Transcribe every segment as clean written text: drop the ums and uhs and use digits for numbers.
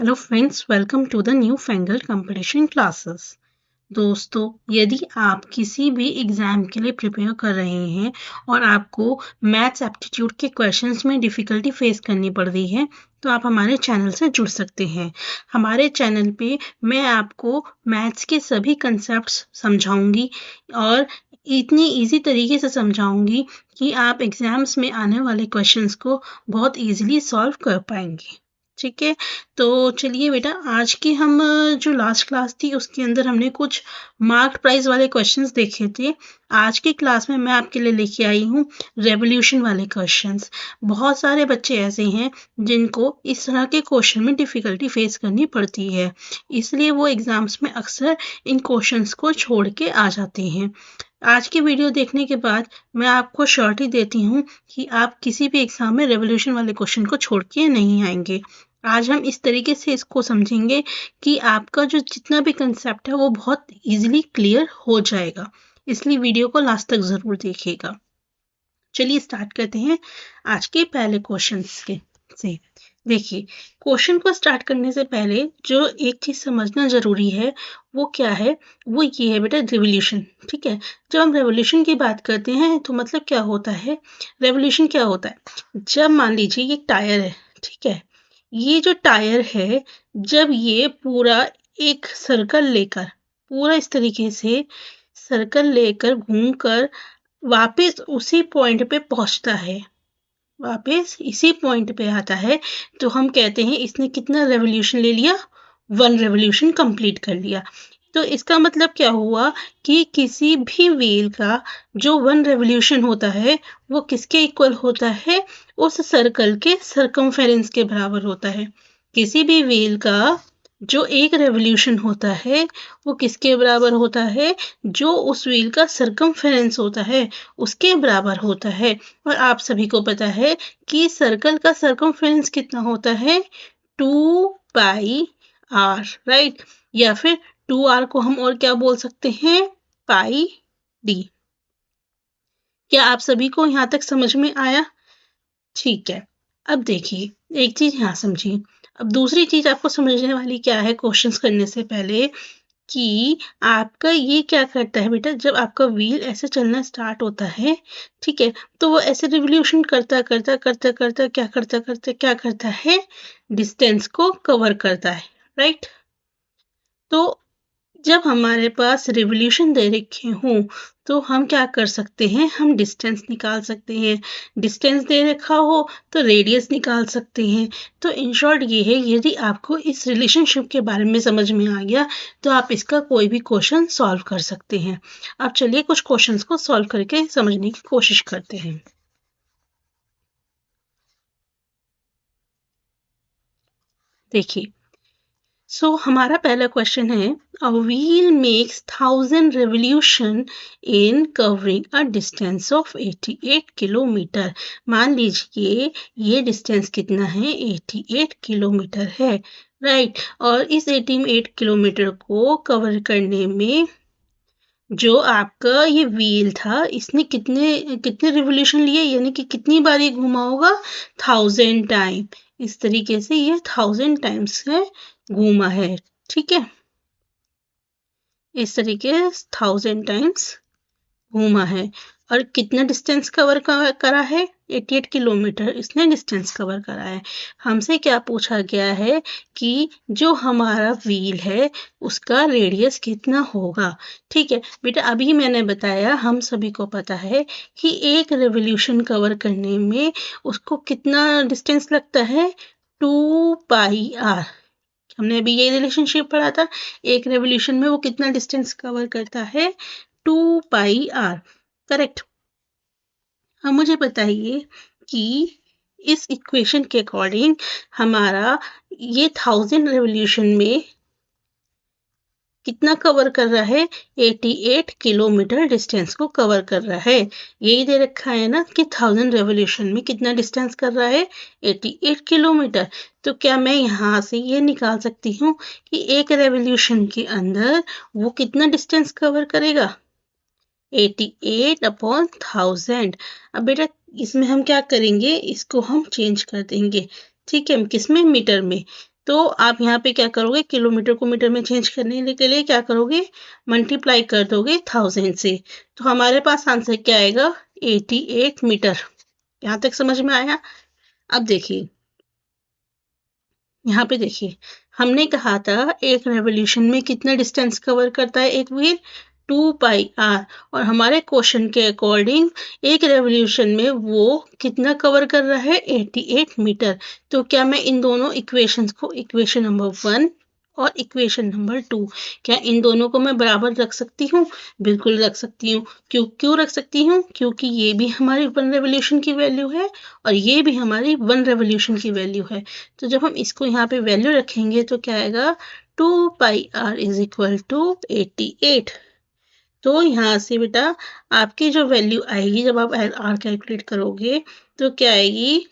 Hello friends, welcome to the new fangle competition classes. दोस्तों, यदि आप किसी भी एग्ज़ाम के लिए प्रिपेयर कर रहे हैं और आपको मैथ्स एप्टीट्यूड के क्वेश्चंस में डिफ़िकल्टी फेस करनी पड़ रही है, तो आप हमारे चैनल से जुड़ सकते हैं। हमारे चैनल पे मैं आपको मैथ्स के सभी कंसेप्ट्स समझाऊंगी और इतनी इजी तरीके से समझाऊंगी कि आप एग्ज़ाम्स में आने वाले क्वेश्चंस को बहुत इजीली सॉल्व कर पाएंगे। ठीक है, तो चलिए बेटा, आज की हम जो लास्ट क्लास थी उसके अंदर हमने कुछ मार्क्ड प्राइस वाले क्वेश्चंस देखे थे। आज की क्लास में मैं आपके लिए लेके आई हूँ रेवोल्यूशन वाले क्वेश्चंस। बहुत सारे बच्चे ऐसे हैं जिनको इस तरह के क्वेश्चन में डिफ़िकल्टी फेस करनी पड़ती है, इसलिए वो एग्ज़ाम्स में अक्सर इन क्वेश्चंस को छोड़ के आ जाते हैं। आज की वीडियो देखने के बाद मैं आपको श्योरिटी देती हूँ कि आप किसी भी एग्ज़ाम में रेवोल्यूशन वाले क्वेश्चन को छोड़ के नहीं आएंगे। आज हम इस तरीके से इसको समझेंगे कि आपका जो जितना भी कंसेप्ट है वो बहुत इजीली क्लियर हो जाएगा, इसलिए वीडियो को लास्ट तक ज़रूर देखिएगा। चलिए स्टार्ट करते हैं आज के पहले क्वेश्चन से। देखिए, क्वेश्चन को स्टार्ट करने से पहले जो एक चीज़ समझना ज़रूरी है वो क्या है, वो ये है बेटा, रिवोल्यूशन। ठीक है, जब हम रेवोल्यूशन की बात करते हैं तो मतलब क्या होता है, रेवोल्यूशन क्या होता है, जब मान लीजिए ये टायर है, ठीक है, ये जो टायर है जब ये पूरा एक सर्कल लेकर, पूरा इस तरीके से सर्कल लेकर घूमकर वापस उसी पॉइंट पे पहुंचता है, वापस इसी पॉइंट पे आता है, तो हम कहते हैं इसने कितना रेवोल्यूशन ले लिया, 1 रेवोल्यूशन कंप्लीट कर लिया। तो इसका मतलब क्या हुआ कि किसी भी व्हील का जो 1 रेवोल्यूशन होता है वो किसके इक्वल होता है, उस सर्कल के सर्कमफेरेंस के बराबर होता है। किसी भी व्हील का जो एक रेवोल्यूशन होता है वो किसके बराबर होता है, जो उस व्हील का सर्कमफेरेंस होता है उसके बराबर होता है। और आप सभी को पता है कि सर्कल का सर्कमफेरेंस कितना होता है, 2πr, राइट, या फिर 2r को हम और क्या बोल सकते हैं, पाई डी। क्या आप सभी को यहाँ तक समझ में आया? ठीक है, अब देखिए एक चीज यहाँ समझिए। अब दूसरी चीज आपको समझने वाली क्या है क्वेश्चंस करने से पहले, कि आपका ये क्या करता है बेटा, जब आपका व्हील ऐसे चलना स्टार्ट होता है, ठीक है, तो वो ऐसे रिवोल्यूशन करता करता करता करता क्या करता है, डिस्टेंस को कवर करता है, राइट। तो जब हमारे पास रिवोल्यूशन दे रखे हों तो हम क्या कर सकते हैं, हम डिस्टेंस निकाल सकते हैं। डिस्टेंस दे रखा हो तो रेडियस निकाल सकते हैं। तो इन शॉर्ट ये है, यदि आपको इस रिलेशनशिप के बारे में समझ में आ गया तो आप इसका कोई भी क्वेश्चन सॉल्व कर सकते हैं। अब चलिए कुछ क्वेश्चंस को सॉल्व करके समझने की कोशिश करते हैं। देखिए, हमारा पहला क्वेश्चन है, a wheel makes 1000 revolution in covering a distance of 88 kilometre. मान लीजिए ये डिस्टेंस कितना है, 88 किलोमीटर है, राइट। और इस 88 किलोमीटर को कवर करने में जो आपका ये व्हील था इसने कितने कितने रिवोल्यूशन लिए, यानी कि कितनी बार ये घुमा होगा, 1000 टाइम। इस तरीके से ये 1000 टाइम्स है घूमा है, ठीक है, इस तरीके 1000 टाइम्स घूमा है। और कितना डिस्टेंस कवर करा है, 88 किलोमीटर इसने डिस्टेंस कवर करा है। हमसे क्या पूछा गया है कि जो हमारा व्हील है उसका रेडियस कितना होगा। ठीक है बेटा, अभी मैंने बताया, हम सभी को पता है कि एक रेवोल्यूशन कवर करने में उसको कितना डिस्टेंस लगता है, 2πr। हमने अभी ये रिलेशनशिप पढ़ा था, एक रेवोल्यूशन में वो कितना डिस्टेंस कवर करता है, 2πr, करेक्ट। अब मुझे बताइए कि इस इक्वेशन के अकॉर्डिंग हमारा ये 1000 रेवोल्यूशन में कितना कवर कर रहा है, 88 किलोमीटर डिस्टेंस को कवर कर रहा है। यही दे रखा है ना कि 1000 रेवोल्यूशन में कितना डिस्टेंस कर रहा है, 88 किलोमीटर। तो क्या मैं यहाँ से ये निकाल सकती हूँ कि एक रेवोल्यूशन के अंदर वो कितना डिस्टेंस कवर करेगा, 88 अपॉन 1000। अब बेटा इसमें हम क्या करेंगे, इसको हम चेंज कर देंगे, ठीक है, किसमें, मीटर में। तो आप यहाँ पे क्या करोगे, किलोमीटर को मीटर में चेंज करने के लिए क्या करोगे, मल्टीप्लाई कर दोगे 1000 से। तो हमारे पास आंसर क्या आएगा, 88 मीटर। यहाँ तक समझ में आया। अब देखिए, यहाँ पे देखिए, हमने कहा था एक रेवोल्यूशन में कितना डिस्टेंस कवर करता है एक व्हील, 2πr। और हमारे क्वेश्चन के अकॉर्डिंग एक रेवोल्यूशन में वो कितना कवर कर रहा है, 88 मीटर। तो क्या मैं इन दोनों इक्वेशंस को, इक्वेशन नंबर 1 और इक्वेशन नंबर 2, क्या इन दोनों को मैं बराबर रख सकती हूँ? बिल्कुल रख सकती हूँ। क्यों रख सकती हूँ? क्योंकि ये भी हमारी 1 रेवोल्यूशन की वैल्यू है और ये भी हमारी 1 रेवोल्यूशन की वैल्यू है। तो जब हम इसको यहाँ पे वैल्यू रखेंगे तो क्या आएगा, 2πr इज इक्वल टू 88। तो यहाँ से बेटा आपकी जो वैल्यू आएगी, जब आप आर कैलकुलेट करोगे तो क्या आएगी,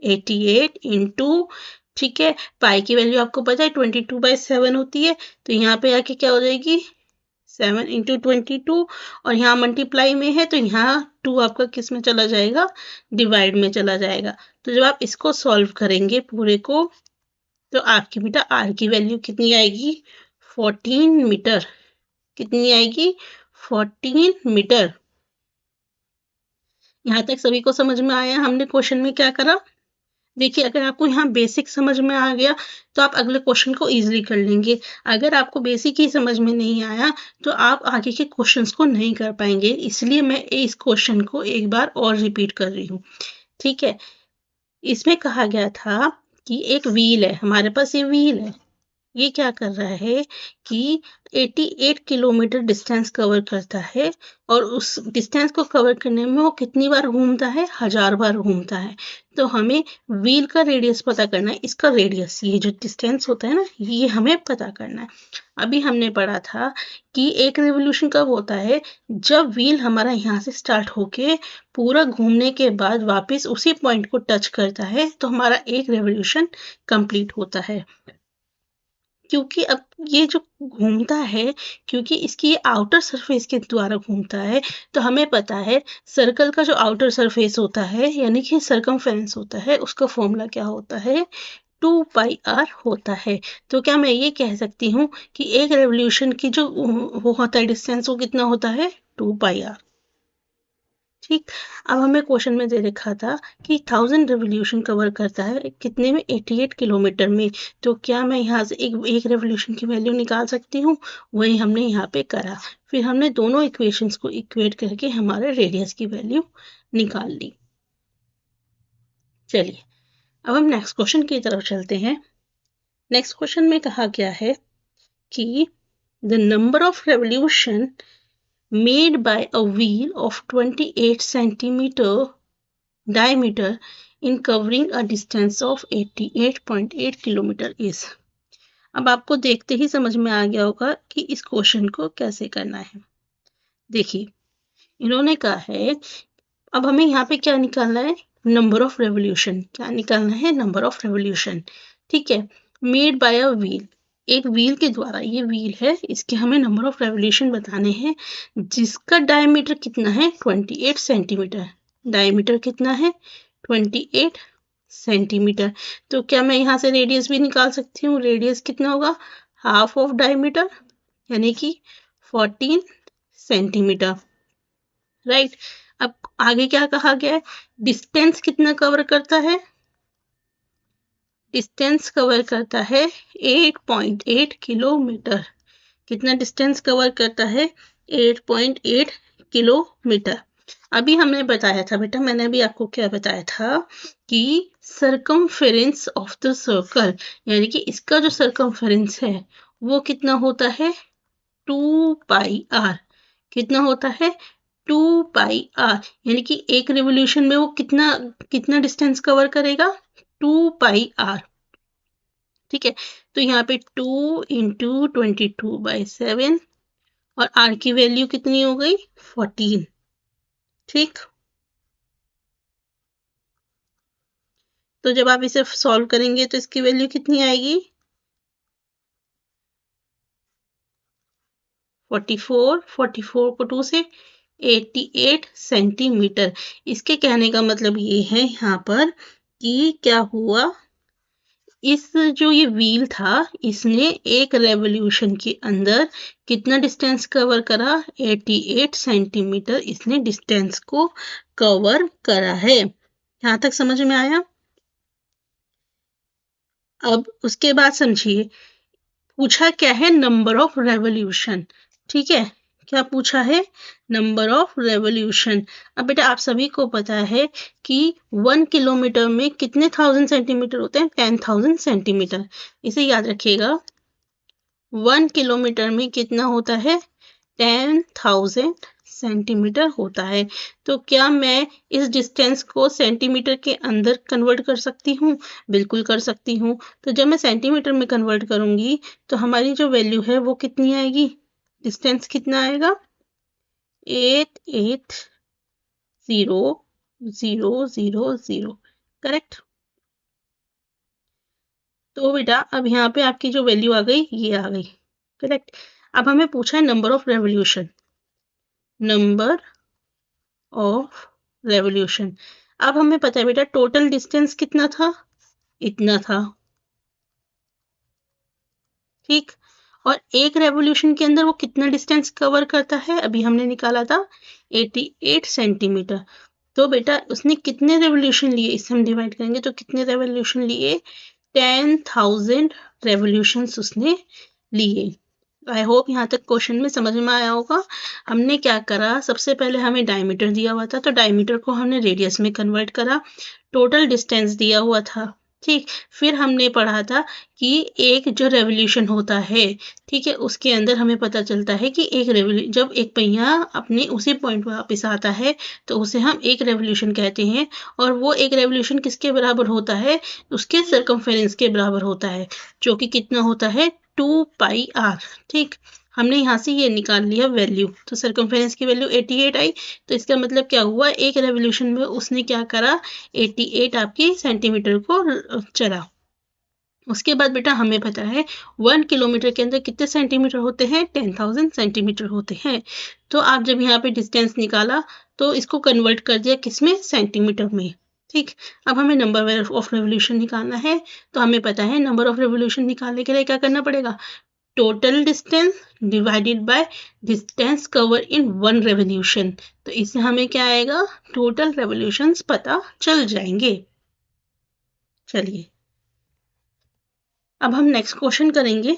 88 इंटू, ठीक है, पाई की वैल्यू आपको पता है 22/7 होती है। तो यहाँ पे आके क्या हो जाएगी, 7 इंटू 22, और यहाँ मल्टीप्लाई में है तो यहाँ 2 आपका किस में चला जाएगा, डिवाइड में चला जाएगा। तो जब आप इसको सॉल्व करेंगे पूरे को, तो आपकी बेटा आर की वैल्यू कितनी आएगी, 14 मीटर। कितनी आएगी, 14 मीटर। यहाँ तक सभी को समझ में आया हमने क्वेश्चन में क्या करा? देखिए, अगर आपको यहाँ बेसिक समझ में आ गया तो आप अगले क्वेश्चन को इजीली कर लेंगे। अगर आपको बेसिक ही समझ में नहीं आया तो आप आगे के क्वेश्चंस को नहीं कर पाएंगे। इसलिए मैं इस क्वेश्चन को एक बार और रिपीट कर रही हूँ, ठीक है। इसमें कहा गया था कि एक व्हील है, हमारे पास ये व्हील है, ये क्या कर रहा है कि 88 किलोमीटर डिस्टेंस कवर करता है, और उस डिस्टेंस को कवर करने में वो कितनी बार घूमता है, 1000 बार घूमता है। तो हमें व्हील का रेडियस पता करना है, इसका रेडियस, ये जो डिस्टेंस होता है ना, ये हमें पता करना है। अभी हमने पढ़ा था कि एक रिवोल्यूशन कब होता है, जब व्हील हमारा यहाँ से स्टार्ट होके पूरा घूमने के बाद वापस उसी पॉइंट को टच करता है, तो हमारा एक रेवोल्यूशन कंप्लीट होता है। क्योंकि अब ये जो घूमता है, क्योंकि इसकी ये आउटर सरफेस के द्वारा घूमता है, तो हमें पता है सर्कल का जो आउटर सरफेस होता है, यानी कि सरकमफेरेंस होता है, उसका फॉर्मूला क्या होता है, 2πr होता है। तो क्या मैं ये कह सकती हूँ कि एक रेवोल्यूशन की जो वो होता है डिस्टेंस, वो कितना होता है, 2πr। ठीक। अब हमें क्वेश्चन में दे रखा था कि 1000 रेवोल्यूशन कवर करता है कितने में, 88 किलोमीटर में। तो क्या मैं यहाँ से एक रेवोल्यूशन की वैल्यू निकाल सकती हूँ? वही हमने यहाँ पे करा। फिर हमने दोनों इक्वेशंस को इक्वेट करके हमारे रेडियस की वैल्यू निकाल ली। चलिए, अब हम नेक्स्ट क्वेश्चन की तरफ चलते हैं। नेक्स्ट क्वेश्चन में कहा गया है कि the number of revolution made by a wheel of 28 centimeter diameter in covering a distance of 88.8 kilometer is। अब आपको देखते ही समझ में आ गया होगा कि इस क्वेश्चन को कैसे करना है। देखिए, इन्होंने कहा है, अब हमें यहाँ पे क्या निकालना है, नंबर ऑफ रेवोल्यूशन। क्या निकालना है, नंबर ऑफ रेवोल्यूशन, ठीक है। मेड बाय अ व्हील, एक व्हील के द्वारा, ये व्हील है, इसके हमें नंबर ऑफ रेवोल्यूशन बताने हैं, जिसका डायमीटर कितना है, 28 सेंटीमीटर। डायमीटर कितना है, 28 सेंटीमीटर। तो क्या मैं यहाँ से रेडियस भी निकाल सकती हूँ? रेडियस कितना होगा, हाफ ऑफ डायमीटर, यानी कि 14 सेंटीमीटर, राइट। अब आगे क्या कहा गया है, डिस्टेंस कितना कवर करता है, डिस्टेंस कवर करता है 8.8 किलोमीटर। कितना डिस्टेंस कवर करता है, 8.8 किलोमीटर। अभी हमने बताया था बेटा, मैंने अभी आपको क्या बताया था कि सरकमफेरेंस ऑफ द सर्कल, यानी कि इसका जो सरकमफेरेंस है वो कितना होता है, 2πr। कितना होता है, 2πr, यानी कि एक रिवोल्यूशन में वो कितना कितना डिस्टेंस कवर करेगा, 2πr, ठीक है। तो यहाँ पे 2 इंटू 22/7, और r की वैल्यू कितनी हो गई, 14, ठीक। तो जब आप इसे सॉल्व करेंगे तो इसकी वैल्यू कितनी आएगी, 44 को 2 से 88 सेंटीमीटर। इसके कहने का मतलब ये है यहाँ पर कि क्या हुआ, इस जो ये व्हील था इसने एक रेवोल्यूशन के अंदर कितना डिस्टेंस कवर करा? 88 सेंटीमीटर इसने डिस्टेंस को कवर करा है। यहाँ तक समझ में आया? अब उसके बाद समझिए, पूछा क्या है? Number of revolution. ठीक है, क्या पूछा है? Number of revolution. अब बेटा आप सभी को पता है कि 1 किलोमीटर में कितने 1000 सेंटीमीटर होते हैं? 10,000 सेंटीमीटर। इसे याद रखिएगा, 1 किलोमीटर में कितना होता है? 10,000 सेंटीमीटर होता है। तो क्या मैं इस डिस्टेंस को सेंटीमीटर के अंदर कन्वर्ट कर सकती हूँ? बिल्कुल कर सकती हूँ। तो जब मैं सेंटीमीटर में कन्वर्ट करूंगी तो हमारी जो वैल्यू है वो कितनी आएगी? डिस्टेंस कितना आएगा? 880000। करेक्ट। तो बेटा अब यहाँ पे आपकी जो वैल्यू आ गई ये आ गई। करेक्ट। अब हमें पूछा है number of revolution. Number of revolution. अब हमें पता है बेटा टोटल डिस्टेंस कितना था? इतना था। ठीक। और एक रेवोल्यूशन के अंदर वो कितना डिस्टेंस कवर करता है? अभी हमने निकाला था 88 सेंटीमीटर। तो बेटा उसने कितने रेवोल्यूशन लिए? इससे हम डिवाइड करेंगे तो कितने रेवोल्यूशन लिए? 10,000 रेवोल्यूशंस उसने लिए। आई होप यहाँ तक क्वेश्चन में समझ में आया होगा। हमने क्या करा? सबसे पहले हमें डायमीटर दिया हुआ था तो डायमीटर को हमने रेडियस में कन्वर्ट करा। टोटल डिस्टेंस दिया हुआ था। ठीक। फिर हमने पढ़ा था कि एक जो रेवोल्यूशन होता है, ठीक है, उसके अंदर हमें पता चलता है कि जब एक पहिया अपने उसी पॉइंट पर वापस आता है तो उसे हम एक रेवोल्यूशन कहते हैं। और वो एक रेवोल्यूशन किसके बराबर होता है? उसके सर्कमफेरेंस के बराबर होता है, जो कि कितना होता है? 2πr। ठीक। हमने यहाँ से ये निकाल लिया वैल्यू, तो सर्कमफेरेंस की वैल्यू 88 आई। तो इसका मतलब क्या हुआ? एक रेवोल्यूशन में उसने क्या करा? 88 आपकी सेंटीमीटर को चला। उसके बाद बेटा हमें पता है 1 किलोमीटर के अंदर कितने सेंटीमीटर होते हैं? 10,000 सेंटीमीटर होते हैं। तो आप जब यहाँ पे डिस्टेंस निकाला तो इसको कन्वर्ट कर दिया किसमें? सेंटीमीटर में। ठीक। अब हमें नंबर ऑफ रेवोल्यूशन निकालना है। तो हमें पता है नंबर ऑफ रेवोल्यूशन निकालने के लिए क्या करना पड़ेगा? Total distance divided by distance cover in 1 revolution. तो इससे हमें क्या आएगा? टोटल रेवोल्यूशंस पता चल जाएंगे। चलिए अब हम नेक्स्ट क्वेश्चन करेंगे।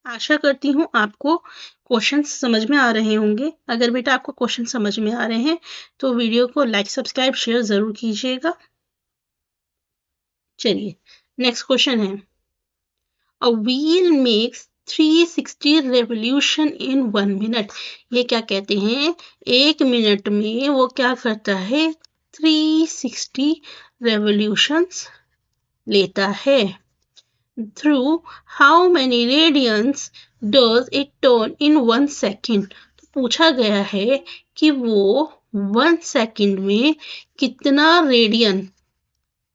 आशा करती हूँ आपको क्वेश्चन समझ में आ रहे होंगे। अगर बेटा आपको क्वेश्चन समझ में आ रहे हैं तो वीडियो को लाइक, सब्सक्राइब, शेयर जरूर कीजिएगा। चलिए नेक्स्ट क्वेश्चन है, a wheel makes 360 revolution in 1 minute. ये क्या कहते हैं? 1 मिनट में वो क्या करता है? 360 रेवोल्यूशंस लेता है। Through how many radians does it turn in 1 second? तो पूछा गया है कि वो 1 सेकेंड में कितना रेडियन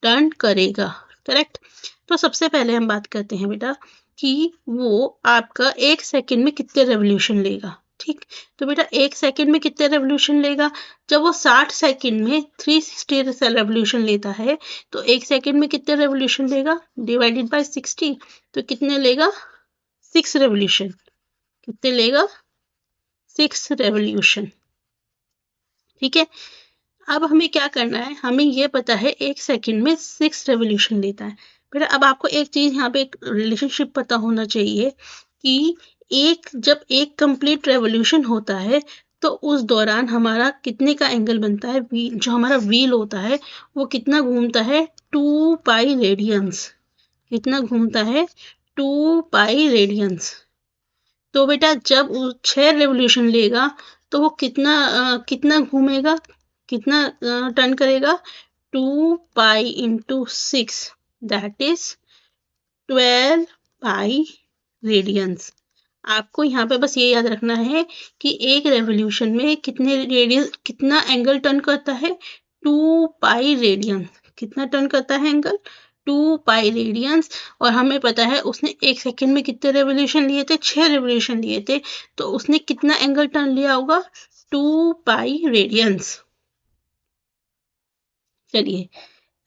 टर्न करेगा। करेक्ट। तो सबसे पहले हम बात करते हैं बेटा कि वो आपका 1 सेकेंड में कितने रेवोल्यूशन लेगा। ठीक। तो बेटा 1 सेकेंड में कितने रेवोल्यूशन लेगा? जब वो 60 सेकेंड में 360 रेवोल्यूशन लेता है तो 1 सेकेंड में कितने रेवोल्यूशन लेगा? Divided by 60। तो कितने लेगा? 6 रेवोल्यूशन। कितने लेगा? 6 रेवोल्यूशन। ठीक है। अब हमें क्या करना है? हमें ये पता है 1 सेकेंड में 6 रेवोल्यूशन लेता है। बेटा अब आपको एक चीज यहाँ पे एक रिलेशनशिप पता होना चाहिए कि जब एक कंप्लीट रेवोल्यूशन होता है तो उस दौरान हमारा कितने का एंगल बनता है? जो हमारा व्हील होता है वो कितना घूमता है? 2π रेडियंस। कितना घूमता है? 2π रेडियंस। तो बेटा जब 6 रेवोल्यूशन लेगा तो वो कितना घूमेगा? कितना टर्न करेगा? 2π इंटू 6 दैट इज 12π रेडियंस। आपको यहाँ पे बस ये याद रखना है कि एक रेवोल्यूशन में कितना एंगल टर्न करता है? 2π रेडियंस। कितना टर्न करता है एंगल? 2π रेडियंस। और हमें पता है उसने 1 सेकेंड में कितने रेवोल्यूशन लिए थे? 6 रेवोल्यूशन लिए थे। तो उसने कितना एंगल टर्न लिया होगा? 2π रेडियंस। चलिए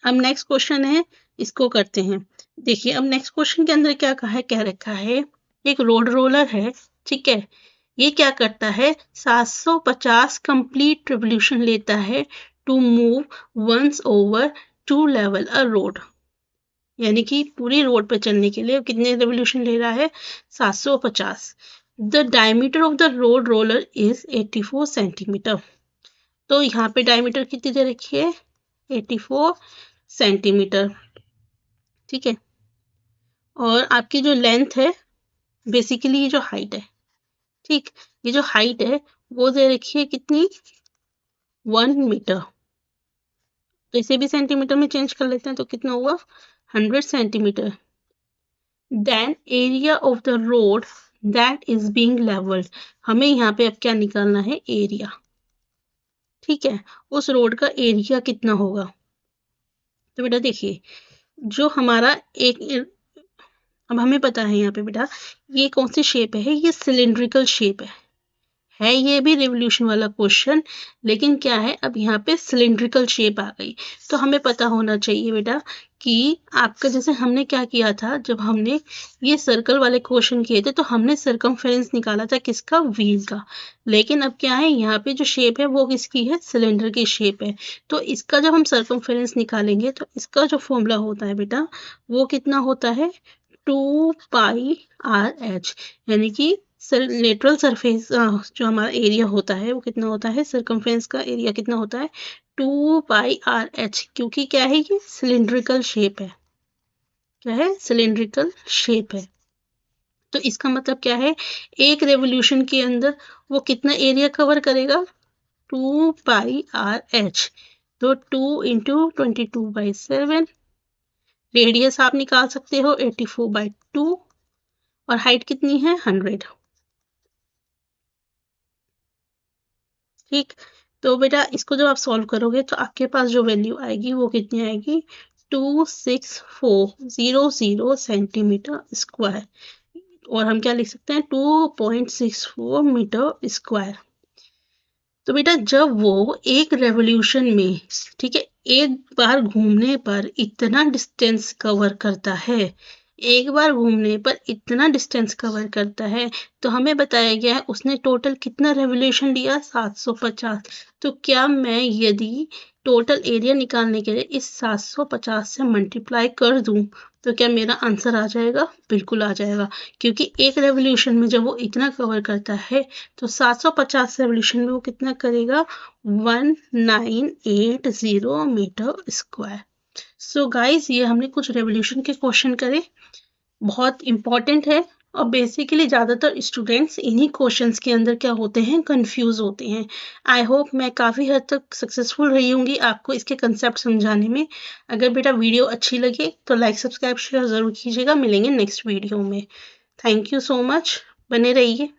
अब नेक्स्ट क्वेश्चन है, इसको करते हैं। देखिए अब नेक्स्ट क्वेश्चन के अंदर क्या कह रखा है, एक रोड रोलर है, ठीक है, ये क्या करता है 750 कंप्लीट रिवोल्यूशन लेता है to move once over to level a road, यानी कि पूरी रोड पे चलने के लिए कितने रिवोल्यूशन ले रहा है 750। The diameter of the road roller is 84 centimetre. तो यहाँ पे डायमीटर कितनी दे रखी है 84 सेंटीमीटर, ठीक है। और आपकी जो लेंथ है बेसिकली ये जो हाइट है, ठीक, ये जो हाइट है वो दे रखी है कितनी 1 मीटर। तो इसे भी सेंटीमीटर में चेंज कर लेते हैं तो कितना हुआ 100 centimetre. Then area of the road that is being levelled, हमें यहाँ पे अब क्या निकालना है एरिया, ठीक है, उस रोड का एरिया कितना होगा। तो बेटा देखिए जो हमारा एक, अब हमें पता है यहाँ पे बेटा ये कौन सी शेप है, ये सिलिंड्रिकल शेप है ये भी रिवोल्यूशन वाला क्वेश्चन, लेकिन क्या है अब यहाँ पे सिलिंड्रिकल शेप आ गई। तो हमें पता होना चाहिए बेटा कि आपका जैसे हमने क्या किया था जब हमने ये सर्कल वाले क्वेश्चन किए थे तो हमने सरकमफेरेंस निकाला था किसका व्हील का, लेकिन अब क्या है यहाँ पे जो शेप है वो किसकी है सिलेंडर की शेप है। तो इसका जब हम सरकमफेरेंस निकालेंगे तो इसका जो फॉर्मूला होता है बेटा वो कितना होता है 2πr/h, यानी कि लेटरल सरफेस जो हमारा एरिया होता है वो कितना होता है, सरकमफ्रेंस का एरिया कितना होता है 2πr/h, क्योंकि क्या है ये सिलिंड्रिकल शेप है, क्या है सिलिंड्रिकल शेप है। तो इसका मतलब क्या है एक रेवोल्यूशन के अंदर वो कितना एरिया कवर करेगा 2πr/h, तो 2 इंटू 22/7, रेडियस आप निकाल सकते हो 84/2 और हाइट कितनी है 100, ठीक। तो बेटा इसको जब आप सॉल्व करोगे तो आपके पास जो वैल्यू आएगी वो कितनी आएगी 26400 सेंटीमीटर स्क्वायर, और हम क्या लिख सकते हैं 2.64 मीटर स्क्वायर। तो बेटा जब वो एक रेवोल्यूशन में, ठीक है, एक बार घूमने पर इतना डिस्टेंस कवर करता है, एक बार घूमने पर इतना डिस्टेंस कवर करता है, तो हमें बताया गया है उसने टोटल कितना रेवोल्यूशन लिया 750। तो क्या मैं यदि टोटल एरिया निकालने के लिए इस 750 से मल्टीप्लाई कर दूं तो क्या मेरा आंसर आ जाएगा, बिल्कुल आ जाएगा, क्योंकि एक रेवोल्यूशन में जब वो इतना कवर करता है तो 750 रेवोल्यूशन में वो कितना करेगा 1980 मीटर स्क्वायर। सो गाइस ये हमने कुछ रेवोल्यूशन के क्वेश्चन करे, बहुत इंपॉर्टेंट है, और बेसिकली ज़्यादातर स्टूडेंट्स इन्हीं क्वेश्चंस के अंदर क्या होते हैं कंफ्यूज होते हैं। आई होप मैं काफ़ी हद तक सक्सेसफुल रही होंगी आपको इसके कंसेप्ट समझाने में। अगर बेटा वीडियो अच्छी लगे तो लाइक सब्सक्राइब शेयर ज़रूर कीजिएगा, मिलेंगे नेक्स्ट वीडियो में। थैंक यू सो मच, बने रहिए।